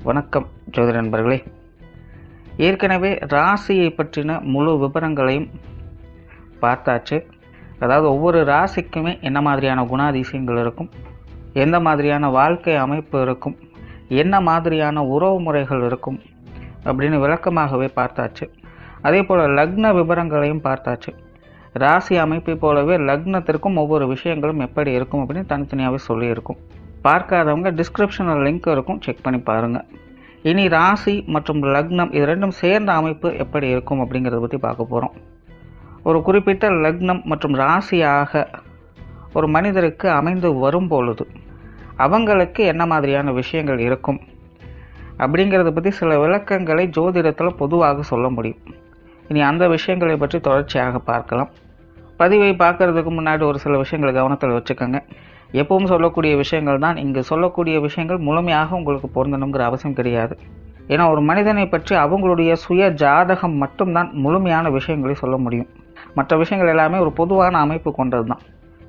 வணக்கம் ஜோதிட நண்பர்களே. ஏற்கனவே ராசியை பற்றின முழு விவரங்களையும் பார்த்தாச்சு. அதாவது ஒவ்வொரு ராசிக்குமே என்ன மாதிரியான குணாதிசயங்கள் இருக்கும், எந்த மாதிரியான வாழ்க்கை அமைப்பு இருக்கும், என்ன மாதிரியான உறவு முறைகள் இருக்கும் அப்படின்னு விளக்கமாகவே பார்த்தாச்சு. அதே போல் லக்ன விவரங்களையும் பார்த்தாச்சு. ராசி அமைப்பை போலவே லக்னத்திற்கும் ஒவ்வொரு விஷயங்களும் எப்படி இருக்கும் அப்படின்னு தனித்தனியாகவே சொல்லியிருக்கும். பார்க்காதவங்க டிஸ்கிரிப்ஷனில் லிங்க் இருக்கும், செக் பண்ணி பாருங்கள். இனி ராசி மற்றும் லக்னம் இது ரெண்டும் சேர்ந்த அமைப்பு எப்படி இருக்கும் அப்படிங்கிறத பற்றி பார்க்க போகிறோம். ஒரு குறிப்பிட்ட லக்னம் மற்றும் ராசியாக ஒரு மனிதருக்கு அமைந்து வரும் பொழுது அவங்களுக்கு என்ன மாதிரியான விஷயங்கள் இருக்கும் அப்படிங்கிறத பற்றி சில விளக்கங்களை ஜோதிடத்தில் பொதுவாக சொல்ல முடியும். இனி அந்த விஷயங்களை பற்றி தொடர்ச்சியாக பார்க்கலாம். பதிவை பார்க்குறதுக்கு முன்னாடி ஒரு சில விஷயங்களை கவனத்தில் வச்சுக்கோங்க. எப்பவும் சொல்லக்கூடிய விஷயங்கள் தான். இங்கு சொல்லக்கூடிய விஷயங்கள் முழுமையாக உங்களுக்கு பொருந்தணுங்கிற அவசியம் கிடையாது. ஏன்னா ஒரு மனிதனை பற்றி அவங்களுடைய சுய ஜாதகம் மட்டும்தான் முழுமையான விஷயங்களை சொல்ல முடியும். மற்ற விஷயங்கள் எல்லாமே ஒரு பொதுவான அமைப்பு கொண்டது தான்.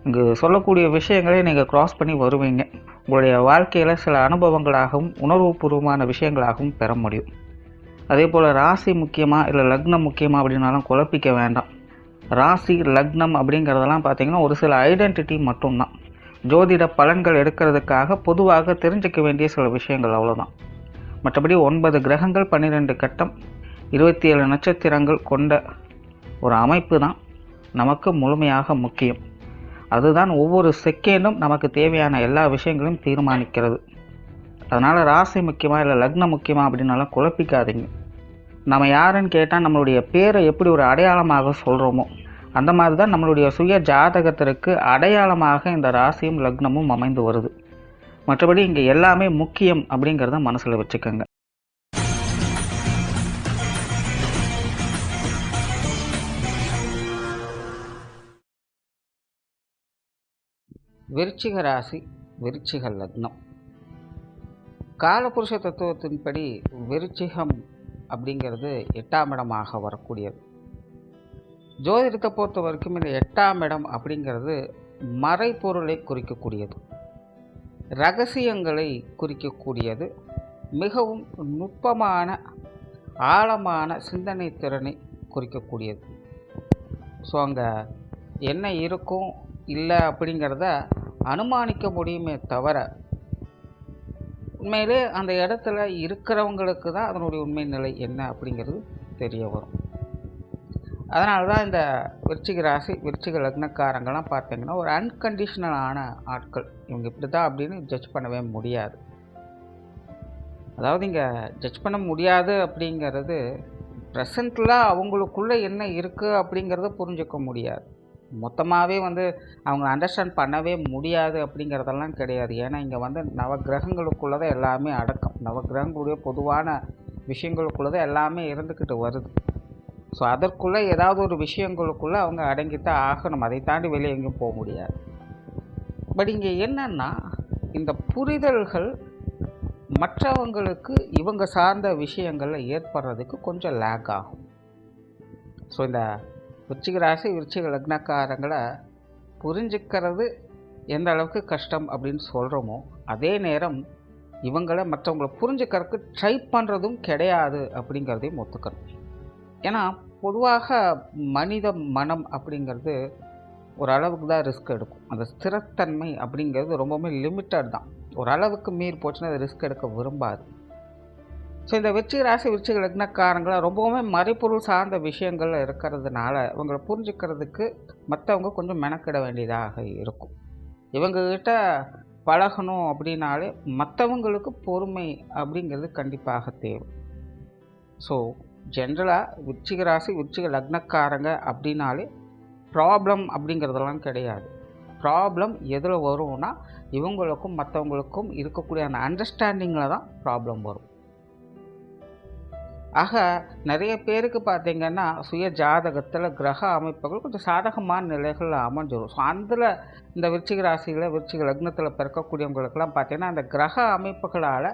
இங்கு சொல்லக்கூடிய விஷயங்களை நீங்கள் கிராஸ் பண்ணி வருவீங்க. உங்களுடைய வாழ்க்கையில் சில அனுபவங்களாகவும் உணர்வுபூர்வமான விஷயங்களாகவும் பெற முடியும். அதே போல் ராசி முக்கியமாக இல்லை லக்னம் முக்கியமாக அப்படின்னாலும் குழப்பிக்க வேண்டாம். ராசி லக்னம் அப்படிங்கிறதெல்லாம் பார்த்திங்கன்னா ஒரு சில ஐடென்டிட்டி மட்டும்தான். ஜோதிட பலன்கள் எடுக்கிறதுக்காக பொதுவாக தெரிஞ்சிக்க வேண்டிய சில விஷயங்கள் அவ்வளோதான். மற்றபடி 9 கிரகங்கள் 12 கட்டம் 27 நட்சத்திரங்கள் கொண்ட ஒரு அமைப்பு தான் நமக்கு முழுமையாக முக்கியம். அதுதான் ஒவ்வொரு செகண்டும் நமக்கு தேவையான எல்லா விஷயங்களையும் தீர்மானிக்கிறது. அதனால் ராசி முக்கியமாக இல்லை லக்னம் முக்கியமாக அப்படின்னாலும் குழப்பிக்காதீங்க. நம்ம யாருன்னு கேட்டால் நம்மளுடைய பேரை எப்படி ஒரு அடையாளமாக சொல்கிறோமோ அந்த மாதிரி தான் நம்மளுடைய சுய ஜாதகத்திற்கு அடையாளமாக இந்த ராசியும் லக்னமும் அமைந்து வருது. மற்றபடி இங்கே எல்லாமே முக்கியம் அப்படிங்கிறத மனசில் வச்சுக்கோங்க. விருச்சிக ராசி, விருச்சிக லக்னம். காலபுருஷ தத்துவத்தின்படி விருச்சிகம் அப்படிங்கிறது 8ஆம் இடமாக வரக்கூடியது. ஜோதிடத்தை பொறுத்த வரைக்கும் இந்த 8ஆம் இடம் அப்படிங்கிறது மறைப்பொருளை குறிக்கக்கூடியது, இரகசியங்களை குறிக்கக்கூடியது, மிகவும் நுட்பமான ஆழமான சிந்தனை திறனை குறிக்கக்கூடியது. ஸோ அங்கே என்ன இருக்கும் இல்லை அப்படிங்கிறத அனுமானிக்க முடியுமே தவிர உண்மையிலே அந்த இடத்துல இருக்கிறவங்களுக்கு தான் அதனுடைய உண்மை நிலை என்ன அப்படிங்கிறது தெரிய வரும். அதனால தான் இந்த விருச்சிக ராசி விருச்சிக லக்னக்காரங்கள்லாம் பார்த்தீங்கன்னா ஒரு அன்கண்டிஷனலான ஆட்கள். இவங்க இப்படி தான் அப்படின்னு ஜட்ஜ் பண்ணவே முடியாது. அதாவது இங்கே ஜட்ஜ் பண்ண முடியாது அப்படிங்கிறது ப்ரெசண்ட்டில் அவங்களுக்குள்ளே என்ன இருக்குது அப்படிங்கிறத புரிஞ்சிக்க முடியாது. மொத்தமாகவே அவங்க அண்டர்ஸ்டாண்ட் பண்ணவே முடியாது அப்படிங்கிறதெல்லாம் கிடையாது. ஏன்னா இங்கே நவகிரகங்களுக்குள்ளே தான் எல்லாமே அடக்கம். நவகிரகங்களுடைய பொதுவான விஷயங்களுக்குள்ளே தான் எல்லாமே இருந்துக்கிட்டு வருது. ஸோ அதற்குள்ளே ஏதாவது ஒரு விஷயங்களுக்குள்ளே அவங்க அடங்கித்தான் ஆகணும். அதை தாண்டி வெளியே எங்கேயும் போக முடியாது. பட் இங்கே என்னென்னா இந்த புரிதல்கள் மற்றவங்களுக்கு இவங்க சார்ந்த விஷயங்களில் ஏற்படுறதுக்கு கொஞ்சம் லேக் ஆகும். ஸோ இந்த விருச்சிக ராசி விருச்சிக லக்னக்காரங்களை புரிஞ்சுக்கிறது எந்த அளவுக்கு கஷ்டம் அப்படின்னு சொல்கிறோமோ அதே நேரம் இவங்களை மற்றவங்களை புரிஞ்சுக்கிறதுக்கு ட்ரை பண்ணுறதும் கிடையாது அப்படிங்கிறதையும் ஒத்துக்கணும். ஏன்னா பொதுவாக மனித மனம் அப்படிங்கிறது ஒரு அளவுக்கு தான் ரிஸ்க் எடுக்கும். அந்த ஸ்திரத்தன்மை அப்படிங்கிறது ரொம்பவுமே லிமிட்டட் தான். ஒரு அளவுக்கு மீறி போச்சுன்னா அது ரிஸ்க் எடுக்க விரும்பாது. ஸோ இந்த விருச்சிக ராசி விருச்சிக லக்னக்காரங்களை ரொம்பவுமே மறைப்பொருள் சார்ந்த விஷயங்கள் இருக்கிறதுனால இவங்களை புரிஞ்சுக்கிறதுக்கு மற்றவங்க கொஞ்சம் மெனக்கிட வேண்டியதாக இருக்கும். இவங்கக்கிட்ட பழகணும் அப்படின்னாலே மற்றவங்களுக்கு பொறுமை அப்படிங்கிறது கண்டிப்பாக தேவை. ஸோ ஜென்ரலாக விருச்சிக ராசி விருச்சிக லக்னக்காரங்க அப்படின்னாலே ப்ராப்ளம் அப்படிங்கிறதெல்லாம் கிடையாது. ப்ராப்ளம் எதில் வரும்னா இவங்களுக்கும் மற்றவங்களுக்கும் இருக்கக்கூடிய அந்த அண்டர்ஸ்டாண்டிங்கில் தான் ப்ராப்ளம் வரும். ஆக நிறைய பேருக்கு பார்த்திங்கன்னா சுய ஜாதகத்தில் கிரக அமைப்புகள் கொஞ்சம் சாதகமான நிலைகளில் அமைஞ்சிடும். ஸோ அதில் இந்த விருச்சிக ராசியில் விருச்சிக லக்னத்தில் பிறக்கக்கூடியவங்களுக்கெல்லாம் பார்த்திங்கன்னா அந்த கிரக அமைப்புகளால்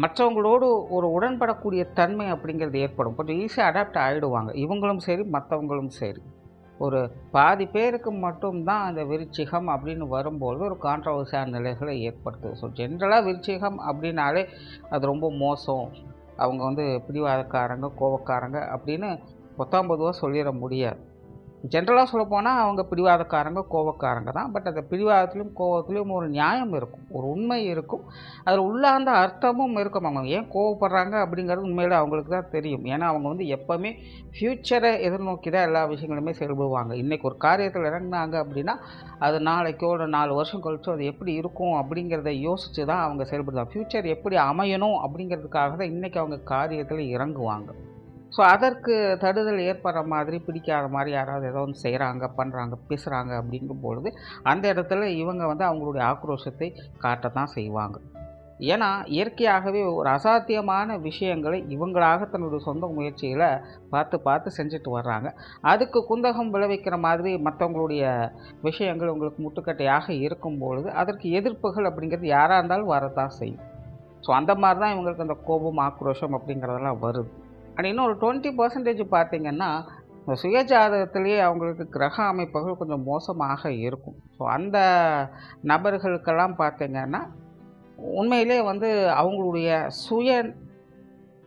மற்றவங்களோடு ஒரு உடன்படக்கூடிய தன்மை அப்படிங்கிறது ஏற்படும். கொஞ்சம் ஈஸியாக அடாப்ட் ஆகிடுவாங்க, இவங்களும் சரி மற்றவங்களும் சரி. ஒரு பாதி பேருக்கு மட்டும்தான் அந்த விருச்சிகம் அப்படின்னு வரும்போது ஒரு கான்ட்ரவர்சியான நிலைகளை ஏற்படுத்துது. ஸோ ஜென்ரலாக விருச்சிகம் அப்படின்னாலே அது ரொம்ப மோசம், அவங்க வந்து பிடிவாதக்காரங்க, கோபக்காரங்க அப்படின்னு பொத்தாம் பொதுவாக சொல்லிட முடியாது. ஜென்ரலாக சொல்லப்போனால் அவங்க பிடிவாதக்காரங்க, கோபக்காரங்க தான். பட் அந்த பிடிவாதத்துலேயும் கோபத்துலேயும் ஒரு நியாயம் இருக்கும், ஒரு உண்மை இருக்கும், அதில் உள்ளார்ந்த அர்த்தமும் இருக்கும். அவங்க ஏன் கோவப்படுறாங்க அப்படிங்கிறது உண்மையில் அவங்களுக்கு தான் தெரியும். ஏன்னா அவங்க வந்து எப்போவுமே ஃப்யூச்சரை எதிர்நோக்கி தான் எல்லா விஷயங்களுமே செயல்படுவாங்க. இன்றைக்கி ஒரு காரியத்தில் இறங்கினாங்க அப்படின்னா அது நாளைக்கோ ஒரு 4 வருஷம் கழிச்சோ அது எப்படி இருக்கும் அப்படிங்கிறத யோசித்து தான் அவங்க செயல்படுவாங்க. ஃப்யூச்சர் எப்படி அமையணும் அப்படிங்கிறதுக்காக தான் இன்றைக்கி அவங்க காரியத்தில் இறங்குவாங்க. ஸோ அதற்கு தடுதல் ஏற்படுற மாதிரி, பிடிக்காத மாதிரி யாராவது ஏதோ ஒன்று செய்கிறாங்க, பண்ணுறாங்க, பேசுகிறாங்க அப்படிங்கும்பொழுது அந்த இடத்துல இவங்க வந்து அவங்களுடைய ஆக்ரோஷத்தை காட்டத்தான் செய்வாங்க. ஏன்னா இயற்கையாகவே ஒரு அசாத்தியமான விஷயங்களை இவங்களாக தன்னுடைய சொந்த முயற்சியில் பார்த்து பார்த்து செஞ்சுட்டு வர்றாங்க. அதுக்கு குந்தகம் விளைவிக்கிற மாதிரி மற்றவங்களுடைய விஷயங்கள் உங்களுக்கு முட்டுக்கட்டையாக இருக்கும்பொழுது அதற்கு எதிர்ப்புகள் அப்படிங்கிறது யாராக இருந்தாலும் வரத்தான் செய்யும். ஸோ அந்த மாதிரி தான் இவங்களுக்கு அந்த கோபம், ஆக்ரோஷம் அப்படிங்கிறதெல்லாம் வருது. அண்ட் இன்னும் ஒரு 20% பார்த்திங்கன்னா சுயஜாதகத்திலேயே அவங்களுக்கு கிரக அமைப்புகள் கொஞ்சம் மோசமாக இருக்கும். ஸோ அந்த நபர்களுக்கெல்லாம் பார்த்திங்கன்னா உண்மையிலே வந்து அவங்களுடைய சுய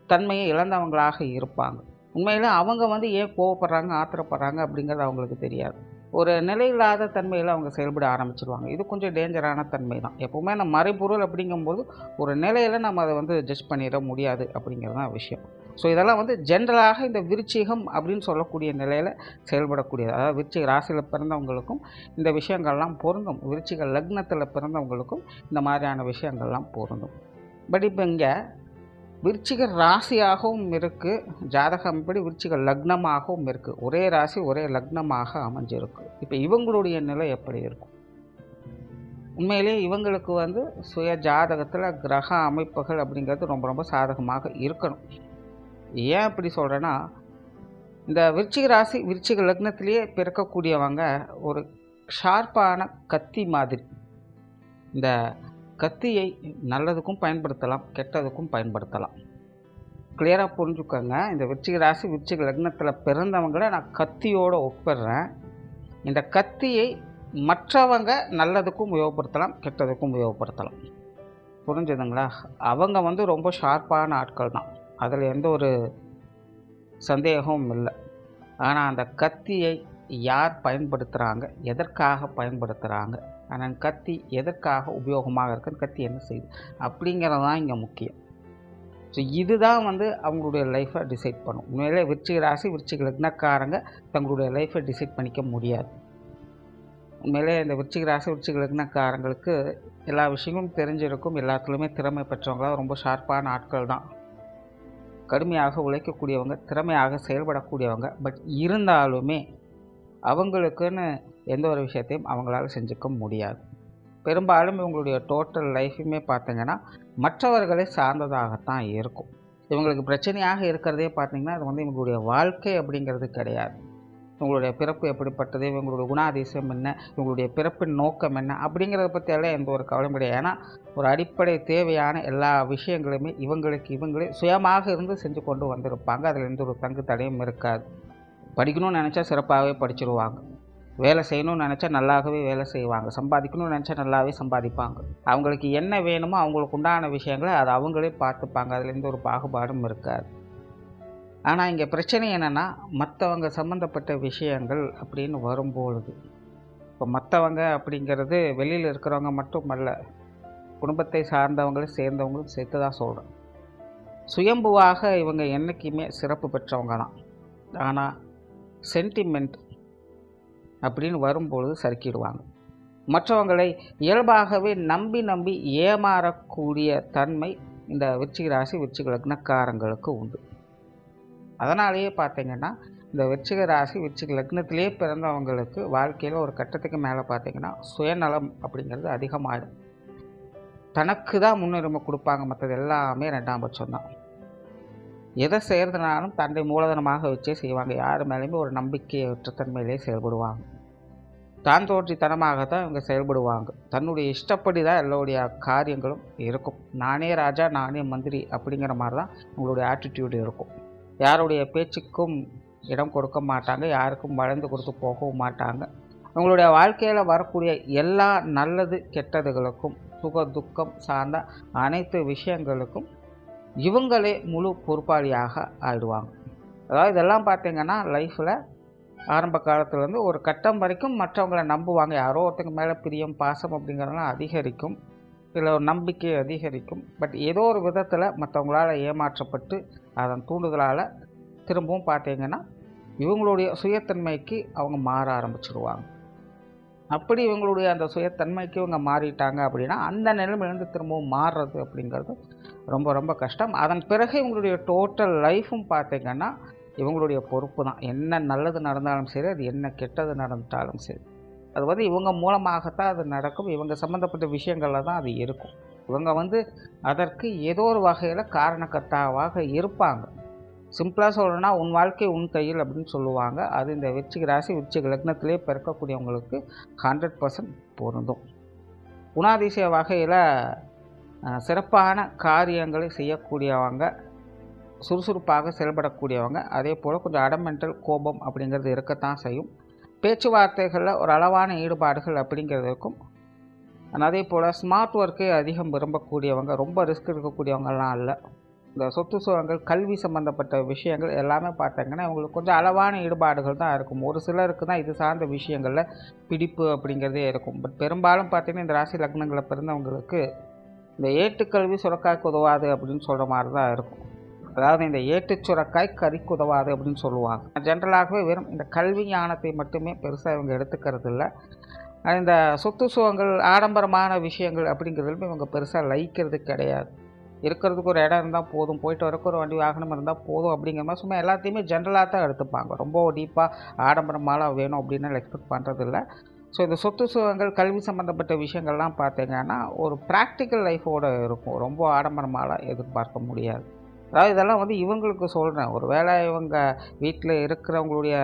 தன்மையை இழந்தவங்களாக இருப்பாங்க. உண்மையிலே அவங்க வந்து ஏன் கோவப்படுறாங்க, ஆத்திரப்படுறாங்க அப்படிங்கிறது அவங்களுக்கு தெரியாது. ஒரு நிலையில்லாத தன்மையில் அவங்க செயல்பட ஆரம்பிச்சிருவாங்க. இது கொஞ்சம் டேஞ்சரான தன்மை தான். எப்போவுமே நம்ம மறைபொருள் அப்படிங்கும்போது ஒரு நிலையில் நம்ம அதை வந்து ஜட்ஜ் பண்ணிட முடியாது அப்படிங்கிறது தான் விஷயம். ஸோ இதெல்லாம் வந்து ஜென்ரலாக இந்த விருச்சிகம் அப்படின்னு சொல்லக்கூடிய நிலையில் செயல்படக்கூடியது. அதாவது விருச்சிக ராசியில் பிறந்தவங்களுக்கும் இந்த விஷயங்கள்லாம் பொருந்தும். விருச்சிக லக்னத்தில் பிறந்தவங்களுக்கும் இந்த மாதிரியான விஷயங்கள்லாம் பொருந்தும். பட் இப்போ இங்கே விருச்சிக ராசியாகவும் இருக்குது, ஜாதகம் இப்படி விருச்சிக லக்னமாகவும் இருக்குது. ஒரே ராசி ஒரே லக்னமாக அமைஞ்சிருக்கு. இப்போ இவங்களுடைய நிலை எப்படி இருக்கும்? உண்மையிலே இவங்களுக்கு வந்து சுய ஜாதகத்தில் கிரக அமைப்புகள் அப்படிங்கிறது ரொம்ப ரொம்ப சாதகமாக இருக்கணும். ஏன் அப்படி சொல்கிறேன்னா, இந்த விருச்சிக ராசி விருச்சிக லக்னத்திலேயே பிறக்கக்கூடியவங்க ஒரு ஷார்ப்பான கத்தி மாதிரி. இந்த கத்தியை நல்லதுக்கும் பயன்படுத்தலாம், கெட்டதுக்கும் பயன்படுத்தலாம். கிளியராக புரிஞ்சுக்கோங்க. இந்த விருச்சிக ராசி விருச்சிக லக்னத்தில் பிறந்தவங்களை நான் கத்தியோடு ஒப்பிடுறேன். இந்த கத்தியை மற்றவங்க நல்லதுக்கும் உபயோகப்படுத்தலாம், கெட்டதுக்கும் உபயோகப்படுத்தலாம். புரிஞ்சுதுங்களா? அவங்க வந்து ரொம்ப ஷார்ப்பான ஆட்கள் தான், அதில் எந்த ஒரு சந்தேகமும் இல்லை. ஆனால் அந்த கத்தியை யார் பயன்படுத்துகிறாங்க, எதற்காக பயன்படுத்துகிறாங்க, ஆனால் கத்தி எதற்காக உபயோகமாக இருக்குன்னு, கத்தி என்ன செய்யுது அப்படிங்கிறது தான் இங்கே முக்கியம். ஸோ இதுதான் வந்து அவங்களுடைய லைஃப்பை டிசைட் பண்ணும். உண்மையிலே விருச்சிக ராசி விருச்சிக லக்னக்காரங்க தங்களுடைய லைஃப்பை டிசைட் பண்ணிக்க முடியாது. உண்மையிலே இந்த விருச்சிக ராசி விருச்சிக லக்னக்காரங்களுக்கு எல்லா விஷயங்களும் தெரிஞ்சிருக்கும், எல்லாத்துலேயுமே திறமை பெற்றவங்களாக ரொம்ப ஷார்ப்பான ஆட்கள் தான், கடுமையாக உழைக்கக்கூடியவங்க, திறமையாக செயல்படக்கூடியவங்க. பட் இருந்தாலுமே அவங்களுக்குன்னு எந்த ஒரு விஷயத்தையும் அவங்களால செஞ்சுக்க முடியாது. பெரும்பாலும் இவங்களுடைய டோட்டல் லைஃபுமே பார்த்திங்கன்னா மற்றவர்களை சார்ந்ததாகத்தான் இருக்கும். இவங்களுக்கு பிரச்சனையாக இருக்கிறதே பார்த்திங்கன்னா அது வந்து இவங்களுடைய வாழ்க்கை அப்படிங்கிறது கிடையாது. இவங்களுடைய பிறப்பு எப்படிப்பட்டது, இவங்களுடைய குணாதிசயம் என்ன, இவங்களுடைய பிறப்பின் நோக்கம் என்ன அப்படிங்கிறத பற்றியெல்லாம் எந்த ஒரு கவலையும் கிடையாது. ஏன்னா ஒரு அடிப்படை தேவையான எல்லா விஷயங்களுமே இவங்களே சுயமாக இருந்து செஞ்சு கொண்டு வந்திருப்பாங்க. அதில் எந்த ஒரு தங்கு தடையும் இருக்காது. படிக்கணும்னு நினச்சா சிறப்பாகவே படிச்சிருவாங்க, வேலை செய்யணும்னு நினச்சா நல்லாகவே வேலை செய்வாங்க, சம்பாதிக்கணும்னு நினச்சா நல்லாவே சம்பாதிப்பாங்க. அவங்களுக்கு என்ன வேணுமோ அவங்களுக்கு உண்டான விஷயங்களை அதை அவங்களே பார்த்துப்பாங்க. அதில் எந்த ஒரு பாகுபாடும் இருக்காது. ஆனால் இங்கே பிரச்சனை என்னென்னா, மற்றவங்க சம்மந்தப்பட்ட விஷயங்கள் அப்படின்னு வரும்பொழுது, இப்போ மற்றவங்க அப்படிங்கிறது வெளியில் இருக்கிறவங்க மட்டும் அல்ல, குடும்பத்தை சார்ந்தவங்களும் சேர்ந்தவங்களும் சேர்த்து தான் சொல்கிறேன். சுயம்புவாக இவங்க என்றைக்குமே சிறப்பு பெற்றவங்க தான். ஆனால் சென்டிமெண்ட் அப்படின்னு வரும்பொழுது சறுக்கிடுவாங்க. மற்றவங்களை இயல்பாகவே நம்பி ஏமாறக்கூடிய தன்மை இந்த விருச்சிக ராசி விருச்சிக லக்னக்காரங்களுக்கு உண்டு. அதனாலேயே பார்த்திங்கன்னா இந்த விருச்சிக ராசி விருச்சிக லக்னத்திலே பிறந்தவங்களுக்கு வாழ்க்கையில் ஒரு கட்டத்துக்கு மேலே பார்த்திங்கன்னா சுயநலம் அப்படிங்கிறது அதிகமாகிடும். தனக்கு தான் முன்னுரிமை கொடுப்பாங்க, மற்றது எல்லாமே 2ஆம் பட்சம் தான். எதை செய்கிறதுனாலும் தன்னை மூலதனமாக வச்சே செய்வாங்க. யார் மேலேயுமே ஒரு நம்பிக்கையற்ற தன்மையிலே செயல்படுவாங்க. தான் தோன்றித்தனமாக தான் இவங்க செயல்படுவாங்க. தன்னுடைய இஷ்டப்படி தான் எல்லோருடைய காரியங்களும் இருக்கும். நானே ராஜா நானே மந்திரி அப்படிங்கிற மாதிரி தான் உங்களுடைய ஆட்டிடியூட் இருக்கும். யாருடைய பேச்சுக்கும் இடம் கொடுக்க மாட்டாங்க, யாருக்கும் வளைந்து கொடுத்து போகவும் மாட்டாங்க. உங்களுடைய வாழ்க்கையில் வரக்கூடிய எல்லா நல்லது கெட்டதுகளுக்கும் சுக துக்கம் சார்ந்த அனைத்து விஷயங்களுக்கும் இவங்களே முழு பொறுப்பாளியாக ஆயிடுவாங்க. அதாவது இதெல்லாம் பார்த்திங்கன்னா லைஃப்பில் ஆரம்ப காலத்துலேருந்து ஒரு கட்டம் வரைக்கும் மற்றவங்களை நம்புவாங்க. யாரோ ஒருத்தங்க மேலே பிரியம் பாசம் அப்படிங்கிறதெல்லாம் அதிகரிக்கும், இல்லை ஒரு நம்பிக்கை அதிகரிக்கும். பட் ஏதோ ஒரு விதத்தில் மற்றவங்களால் ஏமாற்றப்பட்டு அதன் தூண்டுதலால் திரும்பவும் பார்த்திங்கன்னா இவங்களுடைய சுயத்தன்மைக்கு அவங்க மாற ஆரம்பிச்சிடுவாங்க. அப்படி இவங்களுடைய அந்த சுயத்தன்மைக்கு இவங்க மாறிட்டாங்க அப்படின்னா அந்த நிலைமையிலேருந்து திரும்பவும் மாறுறது அப்படிங்கிறது ரொம்ப ரொம்ப கஷ்டம். அதன் பிறகு இவங்களுடைய டோட்டல் லைஃப்பும் பார்த்திங்கன்னா இவங்களுடைய பொறுப்பு தான். என்ன நல்லது நடந்தாலும் சரி, அது என்ன கெட்டது நடந்தாலும் சரி, அது வந்து இவங்க மூலமாகத்தான் அது நடக்கும். இவங்க சம்மந்தப்பட்ட விஷயங்களில் தான் அது இருக்கும். இவங்க அதற்கு ஏதோ ஒரு வகையில் காரணக்கர்த்தாவாக இருப்பாங்க. சிம்பிளாக சொல்லணும்னா உன் வாழ்க்கை உன் கையில் அப்படின்னு சொல்லுவாங்க. அது இந்த விருச்சிக ராசி விருச்சிக லக்னத்திலே பிறக்கக்கூடியவங்களுக்கு 100% பொருந்தும். குணாதிசய வகையில் சிறப்பான காரியங்களை செய்யக்கூடியவங்க, சுறுசுறுப்பாக செயல்படக்கூடியவங்க, அதே போல் கொஞ்சம் அடமெண்டல் கோபம் அப்படிங்கிறது இருக்கத்தான் செய்யும். பேச்சுவார்த்தைகளில் ஒரு அளவான ஈடுபாடுகள் அப்படிங்கிறதுக்கும், அதே போல் ஸ்மார்ட் ஒர்க்கை அதிகம் விரும்பக்கூடியவங்க, ரொம்ப ரிஸ்க் இருக்கக்கூடியவங்கலாம் இல்லை. இந்த சொத்து சுகங்கள் கல்வி சம்மந்தப்பட்ட விஷயங்கள் எல்லாமே பார்த்தாங்கன்னா இவங்களுக்கு கொஞ்சம் அளவான ஈடுபாடுகள் தான் இருக்கும். ஒரு சிலருக்கு தான் இது சார்ந்த விஷயங்களில் பிடிப்பு அப்படிங்கிறதே இருக்கும். பட் பெரும்பாலும் பார்த்திங்கன்னா இந்த ராசி லக்னங்களை பிறந்தவங்களுக்கு இந்த ஏட்டுக்கல்வி சுரக்காய்க்கு உதவாது அப்படின்னு சொல்கிற மாதிரி தான் இருக்கும். அதாவது இந்த ஏட்டு சுரக்காய் கறிக்கு உதவாது அப்படின்னு சொல்லுவாங்க. ஜென்ரலாகவே வெறும் இந்த கல்வி ஞானத்தை மட்டுமே பெருசாக இவங்க எடுத்துக்கிறது இல்லை. இந்த சொத்து சுகங்கள் ஆடம்பரமான விஷயங்கள் அப்படிங்கிறதுலுமே இவங்க பெருசாக லயிக்கிறது கிடையாது. இருக்கிறதுக்கு ஒரு இடம் இருந்தால் போதும், போயிட்டு வரக்கு ஒரு வண்டி வாகனம் இருந்தால் போதும் அப்படிங்கிற மாதிரி சும்மா எல்லாத்தையுமே ஜென்ரலாக தான் எடுத்துப்பாங்க. ரொம்ப டீப்பாக ஆடம்பரமாலாம் வேணும் அப்படின்னு எக்ஸ்பெக்ட் பண்ணுறதில்ல. ஸோ இந்த சொத்து சுகங்கள் கல்வி சம்மந்தப்பட்ட விஷயங்கள்லாம் பார்த்திங்கன்னா ஒரு ப்ராக்டிக்கல் லைஃபோடு இருக்கும். ரொம்ப ஆடம்பரமாலாம் எதிர்பார்க்க முடியாது. அதாவது இதெல்லாம் இவங்களுக்கு சொல்கிறேன். ஒரு வேளை இவங்க வீட்டில் இருக்கிறவங்களுடைய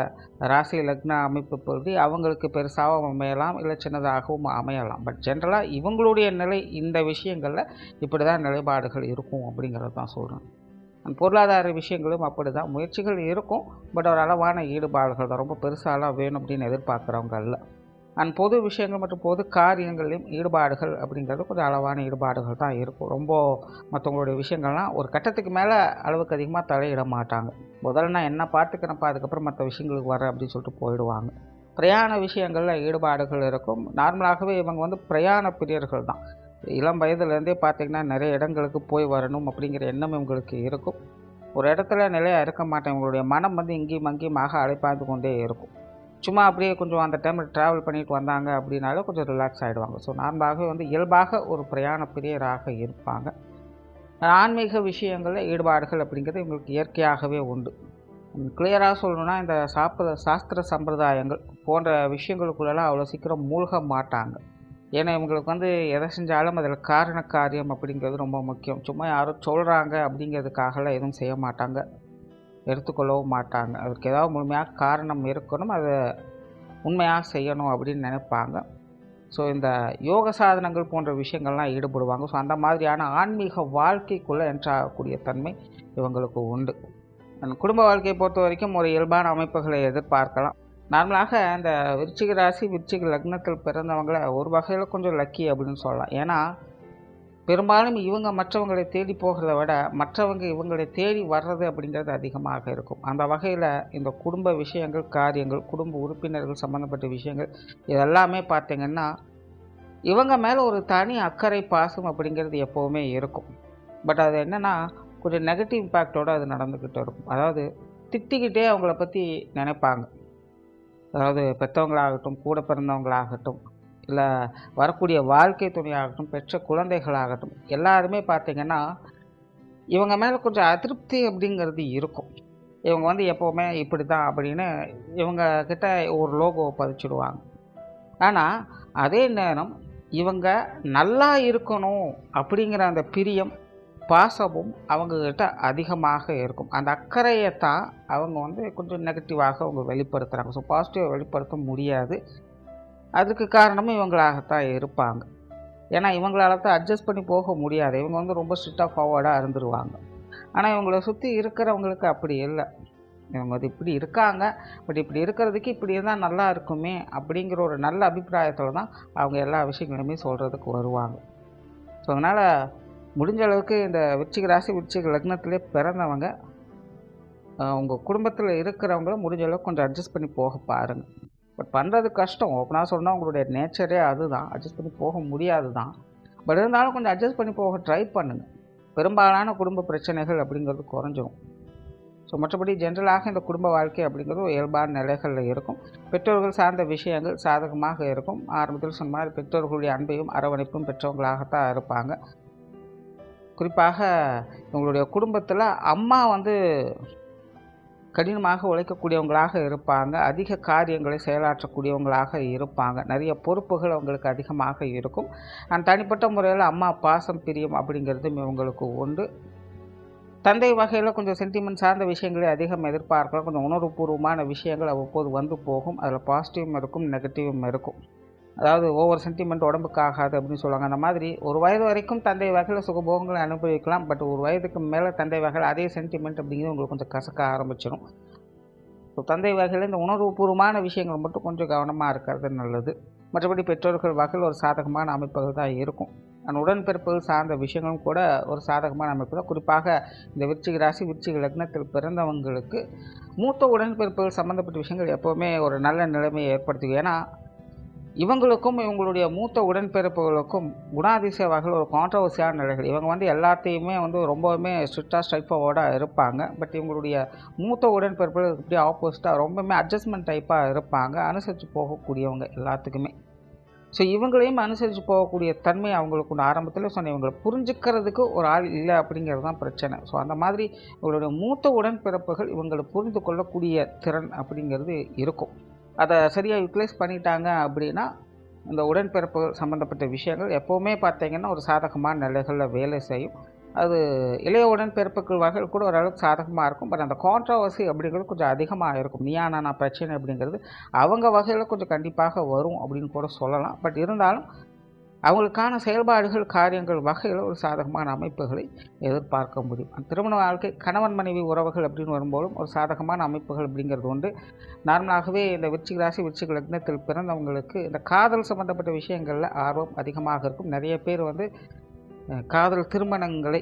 ராசி லக்ன அமைப்பு பற்றி அவங்களுக்கு பெருசாகவும் அமையலாம், இல்லை சின்னதாகவும் அமையலாம். பட் ஜென்ரலாக இவங்களுடைய நிலை இந்த விஷயங்களில் இப்படி தான் நிலைப்பாடுகள் இருக்கும் அப்படிங்கிறது தான் சொல்கிறேன். பொருளாதார விஷயங்களும் அப்படி தான் முயற்சிகள் இருக்கும். பட் ஒரு அளவான ஈடுபாடுகள் தான், ரொம்ப பெருசாலாம் வேணும் அப்படின்னு எதிர்பார்க்குறவங்க இல்லை. பொது விஷயங்கள் மற்றும் பொது காரியங்களையும் ஈடுபாடுகள் அப்படிங்கிறது கொஞ்சம் அளவான ஈடுபாடுகள் தான் இருக்கும். ரொம்ப மற்றவங்களுடைய விஷயங்கள்லாம் ஒரு கட்டத்துக்கு மேலே அளவுக்கு அதிகமாக தலையிட மாட்டாங்க. முதல்ல நான் என்ன பார்த்துக்கிறேன்ப்பா, அதுக்கப்புறம் மற்ற விஷயங்களுக்கு வரேன் அப்படின்னு சொல்லிட்டு போயிடுவாங்க. பிரயாண விஷயங்களில் ஈடுபாடுகள் இருக்கும். நார்மலாகவே இவங்க பிரயாண பிரியர்கள் தான். இளம் வயதுலேருந்தே பார்த்திங்கன்னா நிறைய இடங்களுக்கு போய் வரணும் அப்படிங்கிற எண்ணம் இவங்களுக்கு இருக்கும். ஒரு இடத்துல நிலையாக இருக்க மாட்டேன். இவங்களுடைய மனம் இங்கேயும் அங்கேயுமாக அலைப்பாய்ந்து கொண்டே இருக்கும். சும்மா அப்படியே கொஞ்சம் அந்த டைமில் ட்ராவல் பண்ணிட்டு வந்தாங்க அப்படின்னாலும் கொஞ்சம் ரிலாக்ஸ் ஆகிடுவாங்க. ஸோ நார்மலாகவே இயல்பாக ஒரு பிரயாண பிரியராக இருப்பாங்க. ஆன்மீக விஷயங்களில் ஈடுபாடுகள் அப்படிங்கிறது இவங்களுக்கு இயற்கையாகவே உண்டு. கிளியராக சொல்லணுன்னா இந்த சாஸ்திர சம்பிரதாயங்கள் போன்ற விஷயங்களுக்குள்ளெல்லாம் அவ்வளோ சீக்கிரம் மூழ்க மாட்டாங்க. ஏன்னா இவங்களுக்கு எதை செஞ்சாலும் அதில் காரண காரியம் அப்படிங்கிறது ரொம்ப முக்கியம். சும்மா யாரும் சொல்கிறாங்க அப்படிங்கிறதுக்காகலாம் எதுவும் செய்ய மாட்டாங்க, எடுத்துக்கொள்ளவும் மாட்டாங்க. அதுக்கு ஏதாவது முழுமையாக காரணம் இருக்கணும், அதை உண்மையாக செய்யணும் அப்படின்னு நினைப்பாங்க. ஸோ இந்த யோக சாதனங்கள் போன்ற விஷயங்கள்லாம் ஈடுபடுவாங்க. ஸோ அந்த மாதிரியான ஆன்மீக வாழ்க்கைக்குள்ளே என்ட்ராகக்கூடிய தன்மை இவங்களுக்கு உண்டு. குடும்ப வாழ்க்கையை பொறுத்த வரைக்கும் ஒரு இயல்பான அமைப்புகளை எதிர்பார்க்கலாம். நார்மலாக இந்த விருச்சிக ராசி விருச்சிக லக்னத்தில் பிறந்தவங்களை ஒரு வகையில் கொஞ்சம் லக்கி அப்படின்னு சொல்லலாம். ஏன்னா பெரும்பாலும் இவங்க மற்றவங்களை தேடி போகிறத விட மற்றவங்க இவங்களை தேடி வர்றது அப்படிங்கிறது அதிகமாக இருக்கும். அந்த வகையில் இந்த குடும்ப விஷயங்கள், காரியங்கள், குடும்ப உறுப்பினர்கள் சம்மந்தப்பட்ட விஷயங்கள் இதெல்லாமே பார்த்திங்கன்னா இவங்க மேலே ஒரு தனி அக்கறை பாசம் அப்படிங்கிறது எப்போவுமே இருக்கும். பட் அது என்னென்னா கொஞ்சம் நெகட்டிவ் இம்பேக்டோடு அது நடந்துக்கிட்டு இருக்கும். அதாவது திட்டிக்கிட்டே அவங்கள பற்றி நினைப்பாங்க. அதாவது பெற்றவங்களாகட்டும், கூட பிறந்தவங்களாகட்டும், இல்லை வரக்கூடிய வாழ்க்கை துணையாகட்டும், பெற்ற குழந்தைகளாகட்டும், எல்லாருமே பார்த்திங்கன்னா இவங்க மேலே கொஞ்சம் அதிருப்தி அப்படிங்கிறது இருக்கும். இவங்க எப்போவுமே இப்படி தான் அப்படின்னு இவங்க கிட்ட ஒரு லோகோவை பதிச்சுடுவாங்க. ஆனால் அதே நேரம் இவங்க நல்லா இருக்கணும் அப்படிங்கிற அந்த பிரியம் பாசமும் அவங்கக்கிட்ட அதிகமாக இருக்கும். அந்த அக்கறையை தான் அவங்க கொஞ்சம் நெகட்டிவாக அவங்க வெளிப்படுத்துகிறாங்க. ஸோ பாசிட்டிவாக வெளிப்படுத்த முடியாது. அதுக்கு காரணமும் இவங்களாகத்தான் இருப்பாங்க. ஏன்னா இவங்களால தான் அட்ஜஸ்ட் பண்ணி போக முடியாது. இவங்க ரொம்ப ஸ்ட்ரிக்டாக ஃபார்வர்டாக இருந்துருவாங்க. ஆனால் இவங்களை சுற்றி இருக்கிறவங்களுக்கு அப்படி இல்லை. இவங்க வந்து இப்படி இருக்காங்க, பட் இப்படி இருக்கிறதுக்கு இப்படி இருந்தால் நல்லா இருக்குமே அப்படிங்கிற ஒரு நல்ல அபிப்பிராயத்தில் தான் அவங்க எல்லா விஷயங்களுமே சொல்கிறதுக்கு வருவாங்க. ஸோ அதனால் முடிஞ்ச அளவுக்கு இந்த விருச்சிக ராசி விருச்சிக லக்னத்திலே பிறந்தவங்க உங்கள் குடும்பத்தில் இருக்கிறவங்கள முடிஞ்ச அளவுக்கு கொஞ்சம் அட்ஜஸ்ட் பண்ணி போக பாருங்கள். பட் பண்ணுறது கஷ்டம். ஓப்பனாக சொன்னால் உங்களுடைய நேச்சரே அதுதான், அட்ஜஸ்ட் பண்ணி போக முடியாது தான். பட் இருந்தாலும் கொஞ்சம் அட்ஜஸ்ட் பண்ணி போக ட்ரை பண்ணுங்கள். பெரும்பாலான குடும்ப பிரச்சனைகள் அப்படிங்கிறது குறைஞ்சிரும். ஸோ மற்றபடி ஜென்ரலாக இந்த குடும்ப வாழ்க்கை அப்படிங்கிறது இயல்பான நிலைகளில் இருக்கும். பெற்றோர்கள் சார்ந்த விஷயங்கள் சாதகமாக இருக்கும். ஆரம்பத்தில் சொன்ன மாதிரி பெற்றோர்களுடைய அன்பையும் அரவணைப்பும் பெற்றவங்களாகத்தான் இருப்பாங்க. குறிப்பாக உங்களுடைய குடும்பத்தில் அம்மா வந்து கடினமாக உழைக்கக்கூடியவங்களாக இருப்பாங்க. அதிக காரியங்களை செயலாற்றக்கூடியவங்களாக இருப்பாங்க. நிறைய பொறுப்புகள் அவங்களுக்கு அதிகமாக இருக்கும். தனிப்பட்ட முறையில் அம்மா பாசம் பிரியம் அப்படிங்கிறதும் இவங்களுக்கு உண்டு. தந்தை வகையில் கொஞ்சம் சென்டிமெண்ட் சார்ந்த விஷயங்களை அதிகம் எதிர்பார்க்கலாம். கொஞ்சம் உணர்வுபூர்வமான விஷயங்கள் அவ்வப்போது வந்து போகும். அதில் பாசிட்டிவும் இருக்கும், நெகட்டிவும் இருக்கும். அதாவது ஓவர் சென்டிமெண்ட் உடம்புக்கு ஆகாது அப்படின்னு சொல்லுவாங்க. அந்த மாதிரி ஒரு வயது வரைக்கும் தந்தை வகையில் சுகபோகங்களை அனுபவிக்கலாம். பட் ஒரு வயதுக்கு மேலே தந்தை வகையில் அதே சென்டிமெண்ட் அப்படிங்கிறது உங்களுக்கு கொஞ்சம் கசக்க ஆரம்பிச்சிடும். ஸோ தந்தை வகையில் இந்த உணர்வுபூர்வமான விஷயங்கள் மட்டும் கொஞ்சம் கவனமாக இருக்கிறது நல்லது. மற்றபடி பெற்றோர்கள் வகையில் ஒரு சாதகமான அமைப்புகள் தான் இருக்கும். உடன்பிறப்புகள் சார்ந்த விஷயங்களும் கூட ஒரு சாதகமான அமைப்பு தான். குறிப்பாக இந்த விருச்சிக ராசி விருச்சிக லக்னத்தில் பிறந்தவங்களுக்கு மூத்த உடன்பிறப்புகள் சம்மந்தப்பட்ட விஷயங்கள் எப்போவுமே ஒரு நல்ல நிலைமையை ஏற்படுத்தும். ஏன்னா இவங்களுக்கும் இவங்களுடைய மூத்த உடன்பிறப்புகளுக்கும் குணாதிசய வகையில் ஒரு கான்ட்ரவர்சியான நிலைகள். இவங்க வந்து எல்லாத்தையுமே வந்து ரொம்பவுமே ஸ்ட்ரிக்டாக ஸ்ட்ரைட் ஃபார்வர்டாக இருப்பாங்க. பட் இவங்களுடைய மூத்த உடன்பிறப்புகள் இப்படி ஆப்போசிட்டாக ரொம்பவுமே அட்ஜஸ்ட்மெண்ட் டைப்பாக இருப்பாங்க. அனுசரித்து போகக்கூடியவங்க எல்லாத்துக்குமே. ஸோ இவங்களையும் அனுசரித்து போகக்கூடிய தன்மை அவங்களுக்கு ஒன்று. ஆரம்பத்தில் சொன்ன இவங்களை புரிஞ்சுக்கிறதுக்கு ஒரு ஆள் இல்லை அப்படிங்கிறது தான் பிரச்சனை. ஸோ அந்த மாதிரி இவங்களுடைய மூத்த உடன்பிறப்புகள் இவங்களை புரிந்து கொள்ளக்கூடிய திறன் அப்படிங்கிறது இருக்கும். அதை சரியாக யூட்டிலைஸ் பண்ணிட்டாங்க அப்படின்னா இந்த உடன்பிறப்புகள் சம்மந்தப்பட்ட விஷயங்கள் எப்போவுமே பார்த்திங்கன்னா ஒரு சாதகமான நிலைகளில் வேலை செய்யும். அது இளைய உடன்பிறப்புகள் வகையில் கூட ஓரளவுக்கு சாதகமாக இருக்கும். பட் அந்த கான்ட்ரவர்சி அப்படிங்கிறது கொஞ்சம் அதிகமாக இருக்கும். நீயா நானா பிரச்சனை அப்படிங்கிறது அவங்க வகையில் கொஞ்சம் கண்டிப்பாக வரும் அப்படின்னு கூட சொல்லலாம். பட் இருந்தாலும் அவங்களுக்கான செயல்பாடுகள் காரியங்கள் வகையில் ஒரு சாதகமான அமைப்புகளை எதிர்பார்க்க முடியும். திருமண வாழ்க்கை கணவன் மனைவி உறவுகள் அப்படின்னு வரும்போதும் ஒரு சாதகமான அமைப்புகள் அப்படிங்கிறது உண்டு. நார்மலாகவே இந்த விருச்சிக ராசி விருச்சிக லக்னத்தில் பிறந்தவங்களுக்கு இந்த காதல் சம்மந்தப்பட்ட விஷயங்களில் ஆர்வம் அதிகமாக இருக்கும். நிறைய பேர் வந்து காதல் திருமணங்களை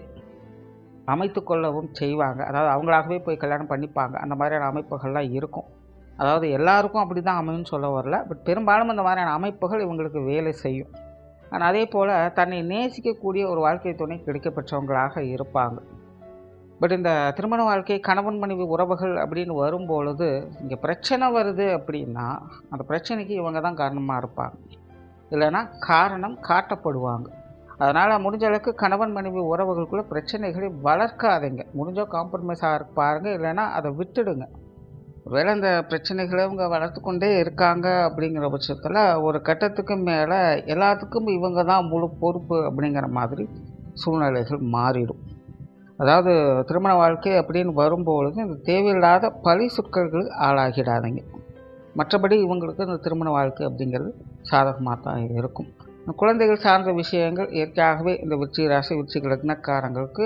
அமைத்து கொள்ளவும் செய்வாங்க. அதாவது அவங்களாகவே போய் கல்யாணம் பண்ணிப்பாங்க. அந்த மாதிரியான அமைப்புகள்லாம் இருக்கும். அதாவது எல்லாருக்கும் அப்படி தான் அமையும்னு சொல்ல வரல. பட் பெரும்பாலும் இந்த மாதிரியான அமைப்புகள் இவங்களுக்கு வேலை செய்யும். ஆனால் அதே போல் தன்னை நேசிக்கக்கூடிய ஒரு வாழ்க்கை துணை கிடைக்கப்பெற்றவங்களாக இருப்பாங்க. பட் இந்த திருமண வாழ்க்கை கணவன் மனைவி உறவுகள் அப்படின்னு வரும்பொழுது இங்கே பிரச்சனை வருது அப்படின்னா அந்த பிரச்சனைக்கு இவங்க தான் காரணமாக இருப்பாங்க. இல்லைன்னா காரணம் காட்டப்படுவாங்க. அதனால் முடிஞ்ச அளவுக்கு கணவன் மனைவி உறவுகளுக்குள்ள பிரச்சனைகளை வளர்க்காதீங்க. முடிஞ்சோ காம்ப்ரமைஸாக பாருங்கள், இல்லைன்னா அதை விட்டுடுங்க. ஒருவேளை இந்த பிரச்சனைகளை இவங்க வளர்த்து கொண்டே இருக்காங்க அப்படிங்கிற பட்சத்தில் ஒரு கட்டத்துக்கு மேலே எல்லாத்துக்கும் இவங்க தான் முழு பொறுப்பு அப்படிங்கிற மாதிரி சூழ்நிலைகள் மாறிடும். அதாவது திருமண வாழ்க்கை அப்படின்னு வரும்பொழுது இந்த தேவையில்லாத பழி சொற்களுக்கு ஆளாகிடாதீங்க. மற்றபடி இவங்களுக்கு இந்த திருமண வாழ்க்கை அப்படிங்கிறது சாதகமாக தான் இருக்கும். குழந்தைகள் சார்ந்த விஷயங்கள் இயற்கையாகவே இந்த விருச்சிக ராசி விருச்சிக லக்னக்காரங்களுக்கு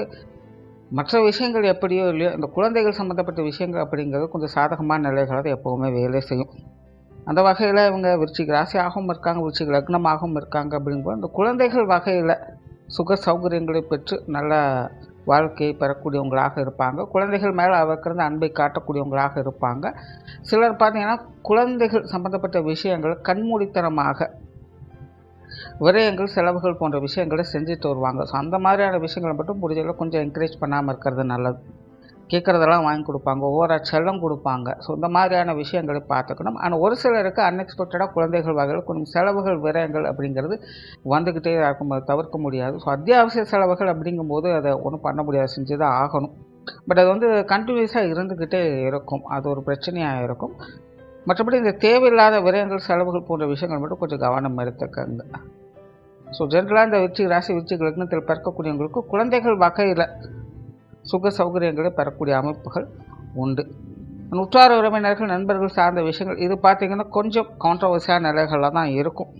மற்ற விஷயங்கள் எப்படியோ இல்லையோ இந்த குழந்தைகள் சம்மந்தப்பட்ட விஷயங்கள் அப்படிங்கிறது கொஞ்சம் சாதகமான நிலைகளை எப்போவுமே வேலை செய்யும். அந்த வகையில் இவங்க விருச்சிக ராசியாகவும் இருக்காங்க, விருச்சிக லக்னமாகவும் இருக்காங்க அப்படிங்கும்போது இந்த குழந்தைகள் வகையில் சுக சௌகரியங்களை பெற்று நல்ல வாழ்க்கையை பெறக்கூடியவங்களாக இருப்பாங்க. குழந்தைகள் மேலே அவருக்கு அன்பை காட்டக்கூடியவங்களாக இருப்பாங்க. சிலர் பார்த்திங்கன்னா குழந்தைகள் சம்மந்தப்பட்ட விஷயங்கள் கண்மூடித்தனமாக விரயங்கள் செலவுகள் போன்ற விஷயங்களை செஞ்சுட்டு வருவாங்க. ஸோ அந்த மாதிரியான விஷயங்களை மட்டும் முடிஞ்சளவு கொஞ்சம் என்கரேஜ் பண்ணாமல் இருக்கிறது நல்லது. கேட்குறதெல்லாம் வாங்கி கொடுப்பாங்க, ஓவரா செல்லம் கொடுப்பாங்க. ஸோ இந்த மாதிரியான விஷயங்களை பார்த்துக்கணும். ஆனால் ஒரு சிலருக்கு அன்எக்ஸ்பெக்டடாக குழந்தைகள் வகையில் கொஞ்சம் செலவுகள் விரயங்கள் அப்படிங்கிறது வந்துக்கிட்டே இருக்கும், அதை தவிர்க்க முடியாது. ஸோ அத்தியாவசிய செலவுகள் அப்படிங்கும்போது அதை ஒன்றும் பண்ண முடியாது, செஞ்சு தான் ஆகணும். பட் அது வந்து கண்டினியூஸாக இருந்துக்கிட்டே இருக்கும், அது ஒரு பிரச்சனையாக இருக்கும். மற்றபடி இந்த தேவையில்லாத விரயங்கள் செலவுகள் போன்ற விஷயங்கள் மட்டும் கொஞ்சம் கவனம் எடுத்துக்கங்க. ஸோ ஜென்ரலாக இந்த விருச்சிக ராசி விருச்சிக லக்னத்தில் பிறக்கக்கூடியவங்களுக்கு குழந்தைகள் வகையில் சுக சௌகரியங்களை பெறக்கூடிய அமைப்புகள் உண்டு. உற்றார் உறவினர்கள் நண்பர்கள் சார்ந்த விஷயங்கள் இது பார்த்திங்கன்னா கொஞ்சம் கான்ட்ரவர்சியான நிலைகளில் தான் இருக்கும்.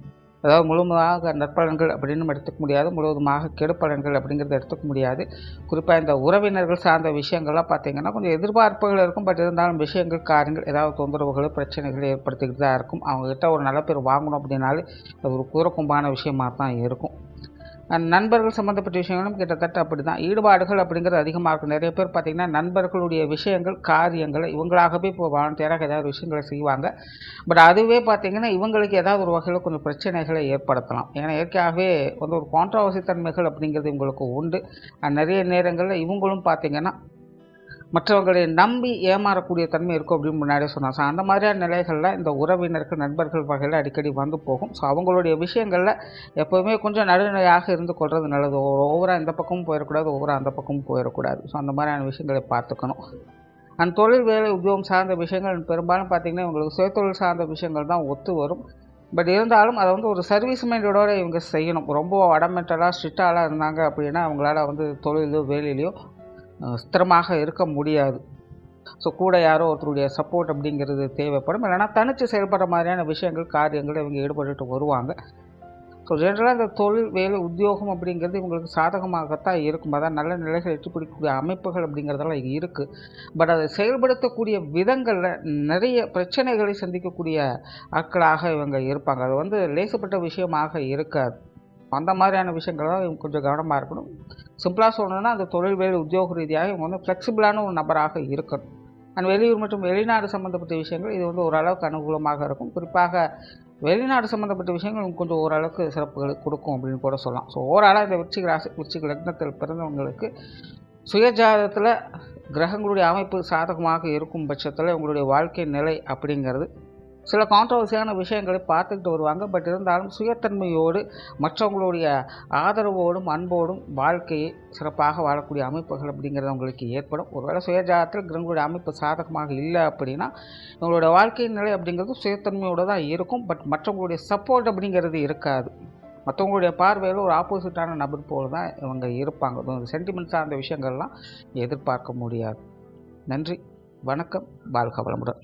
அதாவது முழுமையாக நற்பலன்கள் அப்படின்னு நம்ம எடுத்துக்க முடியாது, முழுவதுமாக கெடுப்பலன்கள் அப்படிங்கிறத எடுத்துக்க முடியாது. குறிப்பாக இந்த உறவினர்கள் சார்ந்த விஷயங்கள்லாம் பார்த்திங்கன்னா கொஞ்சம் எதிர்பார்ப்புகள் இருக்கும். பட் இருந்தாலும் விஷயங்கள், காரியங்கள் ஏதாவது தொந்தரவுகள், பிரச்சனைகள் ஏற்படுத்திக்கிட்டு தான் இருக்கும். அவங்கக்கிட்ட ஒரு நல்ல பேர் வாங்கணும் அப்படின்னாலே அது ஒரு கூரக்கும்பான விஷயமாக தான் இருக்கும். நண்பர்கள் சம்மந்தப்பட்ட விஷயங்களும் கிட்டத்தட்ட அப்படி தான். ஈடுபாடுகள் அப்படிங்கிறது அதிகமாக இருக்கும். நிறைய பேர் பார்த்திங்கன்னா நண்பர்களுடைய விஷயங்கள், காரியங்களை இவங்களாகவே இப்போ வாலண்டியராக ஏதாவது விஷயங்களை செய்வாங்க. பட் அதுவே பார்த்திங்கன்னா இவங்களுக்கு ஏதாவது ஒரு வகையில் கொஞ்சம் பிரச்சனைகளை ஏற்படுத்தலாம். ஏன்னா இயற்கையாகவே வந்து ஒரு கான்ட்ரோவர்சி தன்மைகள் அப்படிங்கிறது இவங்களுக்கு உண்டு. நிறைய நேரங்களில் இவங்களும் பார்த்திங்கன்னா மற்றவர்களை நம்பி ஏமாறக்கூடிய தன்மை இருக்கும் அப்படின்னு முன்னாடியே சொன்னாங்க. ஸோ அந்த மாதிரியான நிலைகளில் இந்த உறவினர்கள், நண்பர்கள் வகையில் அடிக்கடி வந்து போகும். ஸோ அவங்களுடைய விஷயங்களில் எப்போவுமே கொஞ்சம் நடுநிலையாக இருந்து கொள்வது நல்லது. ஓவராக இந்த பக்கமும் போயிடக்கூடாது, ஓவராக அந்த பக்கமும் போயிடக்கூடாது. ஸோ அந்த மாதிரியான விஷயங்களை பார்த்துக்கணும். அந்த தொழில், வேலை, உத்தியோகம் சார்ந்த விஷயங்கள் பெரும்பாலும் பார்த்திங்கன்னா இவங்களுக்கு சுயதொழில் சார்ந்த விஷயங்கள் தான் ஒத்து வரும். பட் இருந்தாலும் அதை வந்து ஒரு சர்வீஸ் மைண்டோடு இவங்க செய்யணும். ரொம்ப அடமெண்டலாக ஸ்ட்ரிக்டாலாம் இருந்தாங்க அப்படின்னா அவங்களால வந்து தொழிலையோ வேலையிலையோ ஸ்திரமாக இருக்க முடியாது. ஸோ கூட யாரோ ஒருத்தருடைய சப்போர்ட் அப்படிங்கிறது தேவைப்படும். இல்லைனா தனித்து செயல்படுற மாதிரியான விஷயங்கள், காரியங்கள் இவங்க ஈடுபட்டுட்டு வருவாங்க. ஸோ ஜென்ரலாக இந்த தொழில், வேலை, உத்தியோகம் அப்படிங்கிறது இவங்களுக்கு சாதகமாகத்தான் இருக்கும். அதான் நல்ல நிலைகள் எட்டி பிடிக்கக்கூடிய அமைப்புகள் அப்படிங்கிறதெல்லாம் இருக்குது. பட் அதை செயல்படுத்தக்கூடிய விதங்களில் நிறைய பிரச்சனைகளை சந்திக்கக்கூடிய ஆட்களாக இவங்க இருப்பாங்க. அது வந்து லேசப்பட்ட விஷயமாக இருக்காது. அந்த மாதிரியான விஷயங்கள் தான் இவங்க கொஞ்சம் கவனமாக இருக்கணும். சிம்பிளாக சொல்லணும்னா அந்த தொழில், வேலை, உத்தியோக ரீதியாக இவங்க வந்து ஃப்ளெக்சிபிளான ஒரு நபராக இருக்கணும். அண்ட் வெளியூர் மற்றும் வெளிநாடு சம்மந்தப்பட்ட விஷயங்கள் இது வந்து ஓரளவுக்கு அனுகூலமாக இருக்கும். குறிப்பாக வெளிநாடு சம்மந்தப்பட்ட விஷயங்கள் கொஞ்சம் ஓரளவுக்கு சிறப்புகள் கொடுக்கும் அப்படின்னு கூட சொல்லலாம். ஸோ ஓவராலாக இந்த விருச்சிக ராசி, விருச்சிக லக்னத்தில் பிறந்தவங்களுக்கு சுயஜாதகத்தில் கிரகங்களுடைய அமைப்பு சாதகமாக இருக்கும் பட்சத்தில் உங்களுடைய வாழ்க்கை நிலை அப்படிங்கிறது சில கான்ட்ரவர்சியான விஷயங்களை பார்த்துக்கிட்டு வருவாங்க. பட் இருந்தாலும் சுயத்தன்மையோடு, மற்றவங்களுடைய ஆதரவோடும், அன்போடும் வாழ்க்கையை சிறப்பாக வாழக்கூடிய அமைப்புகள் அப்படிங்கிறது உங்களுக்கு ஏற்படும். ஒருவேளை சுயஜாதத்தில் கிரகங்களுடைய அமைப்பு சாதகமாக இல்லை அப்படின்னா உங்களுடைய வாழ்க்கை நிலை அப்படிங்கிறது சுயத்தன்மையோடு தான் இருக்கும். பட் மற்றவங்களுடைய சப்போர்ட் அப்படிங்கிறது இருக்காது. மற்றவங்களுடைய பார்வையில் ஒரு ஆப்போசிட்டான நபர் போல தான் இவங்க இருப்பாங்க. சென்டிமெண்ட் சார்ந்த விஷயங்கள்லாம் எதிர்பார்க்க முடியாது. நன்றி, வணக்கம், வாழ்க வளமுடன்.